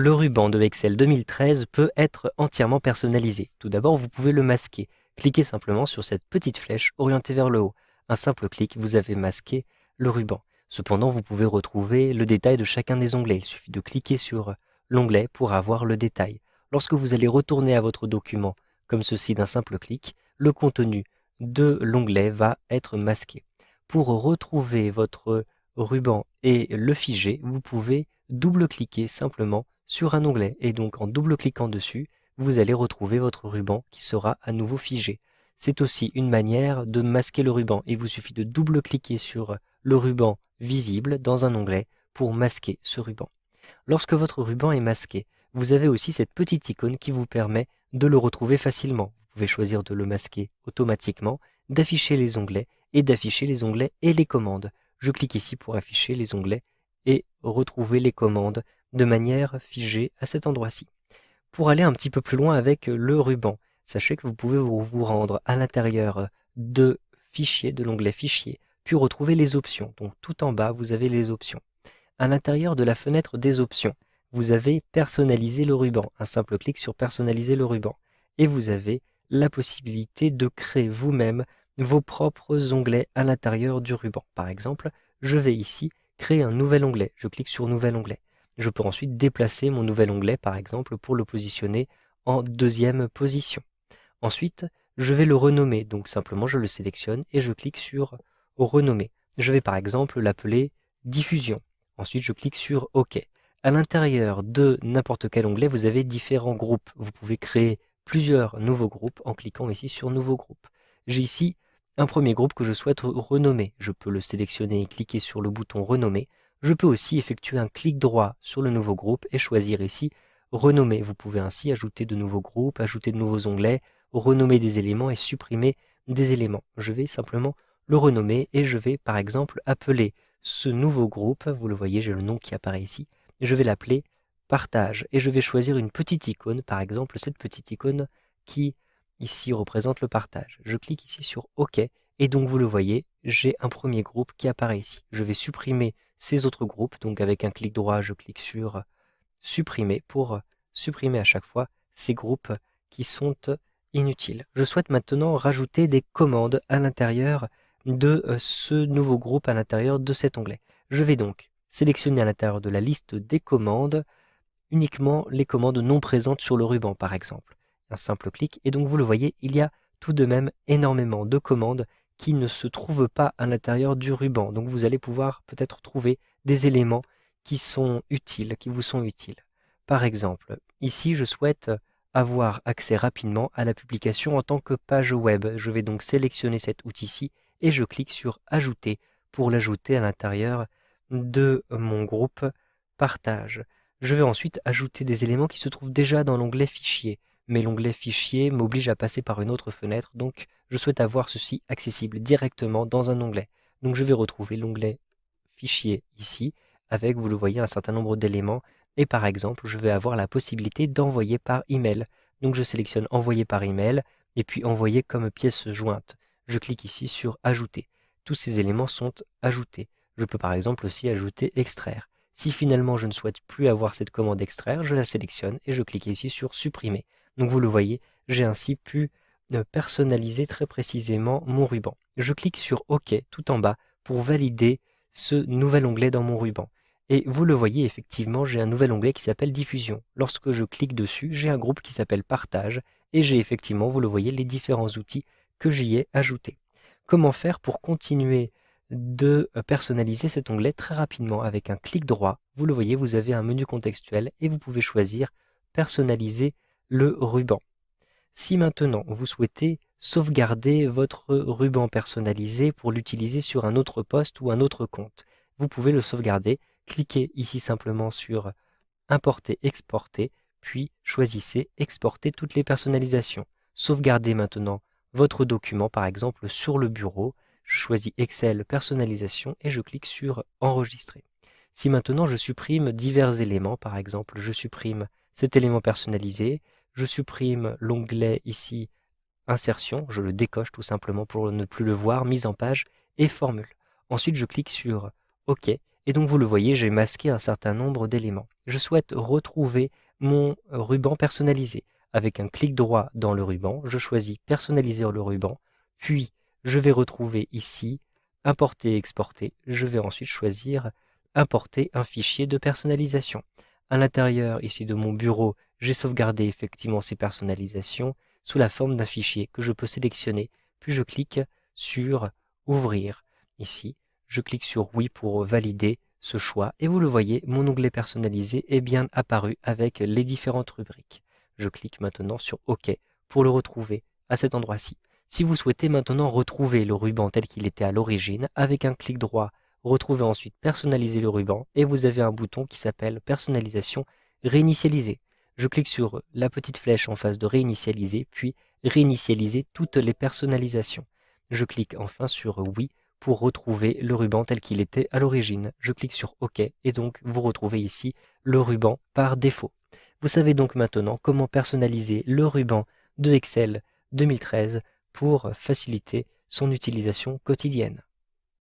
Le ruban de Excel 2013 peut être entièrement personnalisé. Tout d'abord, vous pouvez le masquer. Cliquez simplement sur cette petite flèche orientée vers le haut. Un simple clic, vous avez masqué le ruban. Cependant, vous pouvez retrouver le détail de chacun des onglets. Il suffit de cliquer sur l'onglet pour avoir le détail. Lorsque vous allez retourner à votre document, comme ceci d'un simple clic, le contenu de l'onglet va être masqué. Pour retrouver votre ruban et le figer, vous pouvez double-cliquer simplement sur un onglet et donc en double-cliquant dessus, vous allez retrouver votre ruban qui sera à nouveau figé. C'est aussi une manière de masquer le ruban. Il vous suffit de double-cliquer sur le ruban visible dans un onglet pour masquer ce ruban. Lorsque votre ruban est masqué, vous avez aussi cette petite icône qui vous permet de le retrouver facilement. Vous pouvez choisir de le masquer automatiquement, d'afficher les onglets et d'afficher les onglets et les commandes. Je clique ici pour afficher les onglets et retrouver les commandes de manière figée à cet endroit-ci. Pour aller un petit peu plus loin avec le ruban, sachez que vous pouvez vous rendre à l'intérieur de fichier, de l'onglet fichier, puis retrouver les options. Donc tout en bas, vous avez les options. À l'intérieur de la fenêtre des options, vous avez personnaliser le ruban. Un simple clic sur personnaliser le ruban. Et vous avez la possibilité de créer vous-même vos propres onglets à l'intérieur du ruban. Par exemple, je vais ici créer un nouvel onglet. Je clique sur nouvel onglet. Je peux ensuite déplacer mon nouvel onglet, par exemple, pour le positionner en deuxième position. Ensuite, je vais le renommer. Donc simplement, je le sélectionne et je clique sur renommer. Je vais par exemple l'appeler diffusion. Ensuite, je clique sur OK. À l'intérieur de n'importe quel onglet, vous avez différents groupes. Vous pouvez créer plusieurs nouveaux groupes en cliquant ici sur nouveau groupe. J'ai ici un premier groupe que je souhaite renommer. Je peux le sélectionner et cliquer sur le bouton renommer. Je peux aussi effectuer un clic droit sur le nouveau groupe et choisir ici renommer. Vous pouvez ainsi ajouter de nouveaux groupes, ajouter de nouveaux onglets, renommer des éléments et supprimer des éléments. Je vais simplement le renommer et je vais par exemple appeler ce nouveau groupe, vous le voyez, j'ai le nom qui apparaît ici, je vais l'appeler partage et je vais choisir une petite icône, par exemple cette petite icône qui ici représente le partage. Je clique ici sur OK et donc vous le voyez, j'ai un premier groupe qui apparaît ici. Je vais supprimer ces autres groupes, donc avec un clic droit, je clique sur supprimer pour supprimer à chaque fois ces groupes qui sont inutiles. Je souhaite maintenant rajouter des commandes à l'intérieur de ce nouveau groupe à l'intérieur de cet onglet. Je vais donc sélectionner à l'intérieur de la liste des commandes uniquement les commandes non présentes sur le ruban par exemple. Un simple clic et donc vous le voyez, il y a tout de même énormément de commandes qui ne se trouvent pas à l'intérieur du ruban. Donc vous allez pouvoir peut-être trouver des éléments qui sont utiles, qui vous sont utiles. Par exemple, ici je souhaite avoir accès rapidement à la publication en tant que page web. Je vais donc sélectionner cet outil-ci et je clique sur ajouter pour l'ajouter à l'intérieur de mon groupe partage. Je vais ensuite ajouter des éléments qui se trouvent déjà dans l'onglet fichier, mais l'onglet fichier m'oblige à passer par une autre fenêtre, donc je souhaite avoir ceci accessible directement dans un onglet. Donc je vais retrouver l'onglet fichier ici, avec, vous le voyez, un certain nombre d'éléments, et par exemple, je vais avoir la possibilité d'envoyer par email. Donc je sélectionne envoyer par email, et puis envoyer comme pièce jointe. Je clique ici sur ajouter. Tous ces éléments sont ajoutés. Je peux par exemple aussi ajouter extraire. Si finalement je ne souhaite plus avoir cette commande extraire, je la sélectionne et je clique ici sur supprimer. Donc vous le voyez, j'ai ainsi pu personnaliser très précisément mon ruban. Je clique sur OK tout en bas pour valider ce nouvel onglet dans mon ruban. Et vous le voyez, effectivement, j'ai un nouvel onglet qui s'appelle diffusion. Lorsque je clique dessus, j'ai un groupe qui s'appelle partage et j'ai effectivement, vous le voyez, les différents outils que j'y ai ajoutés. Comment faire pour continuer de personnaliser cet onglet très rapidement avec un clic droit? Vous le voyez, vous avez un menu contextuel et vous pouvez choisir personnaliser le ruban. Si maintenant vous souhaitez sauvegarder votre ruban personnalisé pour l'utiliser sur un autre poste ou un autre compte, vous pouvez le sauvegarder. Cliquez ici simplement sur importer, exporter, puis choisissez exporter toutes les personnalisations. Sauvegardez maintenant votre document par exemple sur le bureau. Je choisis Excel personnalisation et je clique sur enregistrer. Si maintenant je supprime divers éléments, par exemple je supprime cet élément personnalisé, je supprime l'onglet ici insertion, je le décoche tout simplement pour ne plus le voir, mise en page et formule. Ensuite je clique sur OK Et donc vous le voyez, j'ai masqué un certain nombre d'éléments. Je souhaite retrouver mon ruban personnalisé. Avec un clic droit dans le ruban, je choisis personnaliser le ruban, puis je vais retrouver ici importer et exporter. Je vais ensuite choisir importer un fichier de personnalisation. À l'intérieur ici de mon bureau, j'ai sauvegardé effectivement ces personnalisations sous la forme d'un fichier que je peux sélectionner, puis je clique sur ouvrir. Ici, je clique sur oui pour valider ce choix et vous le voyez, mon onglet personnalisé est bien apparu avec les différentes rubriques. Je clique maintenant sur OK pour le retrouver à cet endroit-ci. Si vous souhaitez maintenant retrouver le ruban tel qu'il était à l'origine, avec un clic droit, retrouvez ensuite personnaliser le ruban et vous avez un bouton qui s'appelle personnalisation réinitialiser. Je clique sur la petite flèche en face de réinitialiser, puis réinitialiser toutes les personnalisations. Je clique enfin sur oui pour retrouver le ruban tel qu'il était à l'origine. Je clique sur OK et donc vous retrouvez ici le ruban par défaut. Vous savez donc maintenant comment personnaliser le ruban de Excel 2013 pour faciliter son utilisation quotidienne.